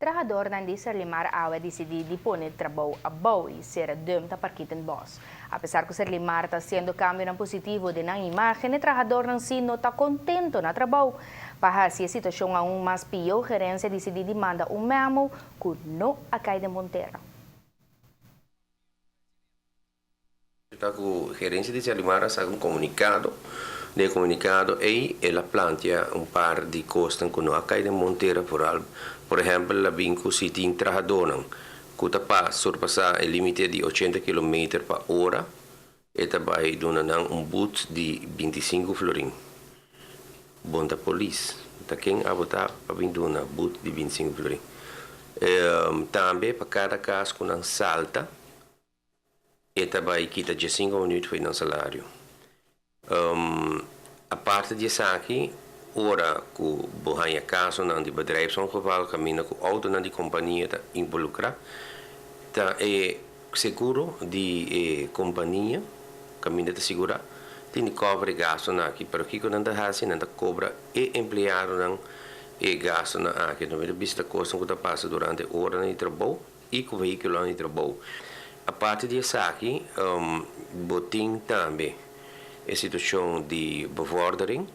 Trabajador ng Serlimar awa decidido poner trabaho abaw e ser dum ta parkitan boss. Apesar que Serlimar está sendo cambio ng positivo de ng imagen, o trabajador ng sino está contento na trabaho. Para si a situação aún mais pior, gerência decidiu manda memo que não acai de Montero. A gerência de Serlimar ha un comunicado. Nel comunicado ela plantea un par di costi che non acai de Montero por ejemplo, la vincu si tin trabajador que sorpassa il limite di 80 km per ora e tabai donan un boot di 25 florin. Bonta police, ta quem abota abinduna boot di 25 florin. Também para cada caso com um salta e tabai quita de 5 minutos foi no salário. A parte disso aqui, ora que bohanha caso não de bedrijfsongeval caminha com auto na de companhia tá involucra tá é seguro de companhia caminha de segura tem cobre gasto na aqui pero aqui quando anda assim não cobra e empregado não e gasto na aqui não é vista coisa que tá passa durante hora de trabalho e com veículo de trabalho a parte disso aqui botin também a situação de bevordering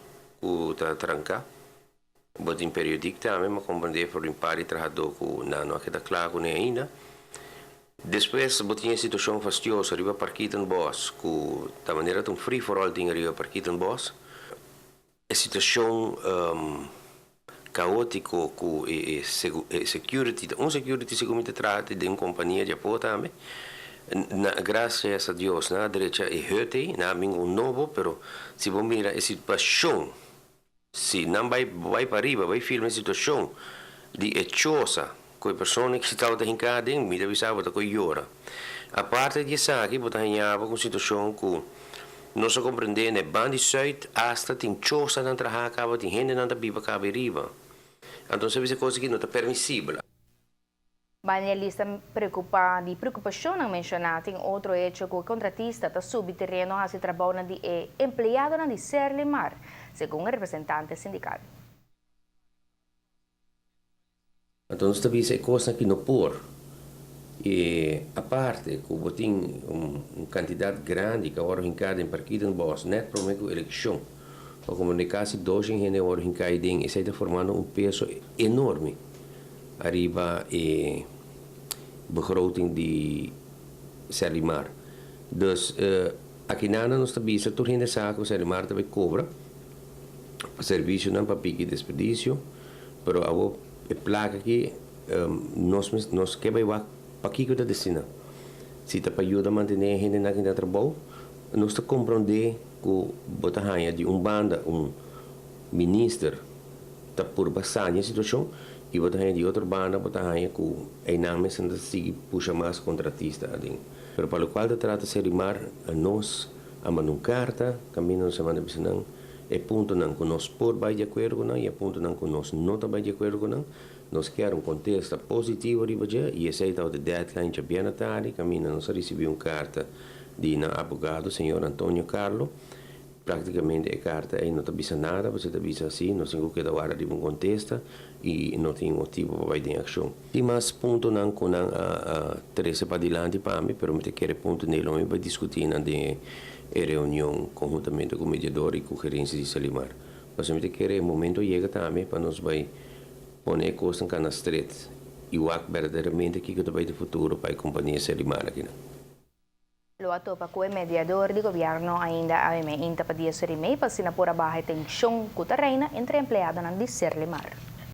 o tá tranca bot em periódico também mas compreender por impar e trabalhador com não aqui tá claro nem ainda depois botinha a situação fastiosa arriba parkitan boss com da maneira tão free for all ting arriba parkitan boss a situação caótico com security security segundo trata de uma companhia de apoio também graças a Deus na direita é hurtei na minha novo pero se vamos mirar a situação se não vai para arriba vai filmar a situação de echosa com a pessoa que estava em casa me avisava da coisa a parte disso aqui botar em água com a situação que não se compreende né bandi suit hasta tem chosa na traha acaba tem gente na biba cabe riba então se você coisa que não está permissível. Banalista preocupação não mencionar tem outro hecho que o contratista está subindo terreno a se trabalhar de empregado na de Serlimar, segundo o representante sindical. Então nós também é coisa que não por e a parte que o tem quantidade grande que agora em cada partido em boss net para uma eleição para comunicar se dois em gente agora em cada e está formando peso enorme arriba e begroting de Serlimar. Dus aqui nada nós também se tudo ainda saco Serlimar também cobra serviço não para pique desperdício, pero a placa aqui nós que vai para aqui que da destina. Se tá para ajudar a manter a gente na que trabalho, nós tá compreender que bota hanha de banda ministro tá por bastante situação e bota hanha de outra banda bota hanha que é nome sendo seguir puxa mais contratista ali. Pero para o qual trata Serlimar a nós a mandar carta, caminho se manda bisanang é ponto não que nós por vai de acordo não e é ponto não que nós não está de acordo não nós queremos contexto positivo de hoje e aceita o deadline já bem tarde caminho nós recebeu carta de um advogado senhor Antônio Carlo praticamente a carta aí não está bisa nada você está bisa assim nós temos que dar hora de contesta e não tem motivo para vai ter ação e mais ponto não com a Teresa para adiante para mim pero me te quer ponto nele homem vai discutir na de reunião conjuntamente com o mediador e com a gerência de Serlimar mas me te quer momento chega também para nós vai pôr coisa em cana estreita e o verdadeiramente que vai ter futuro para a companhia Serlimar aqui Lo atopa ko mediador de gobyerno ainda ay may inta pa diya sa rimay pag sinapura bahay tensyong kutarayna entre empleyado ng Serlimar.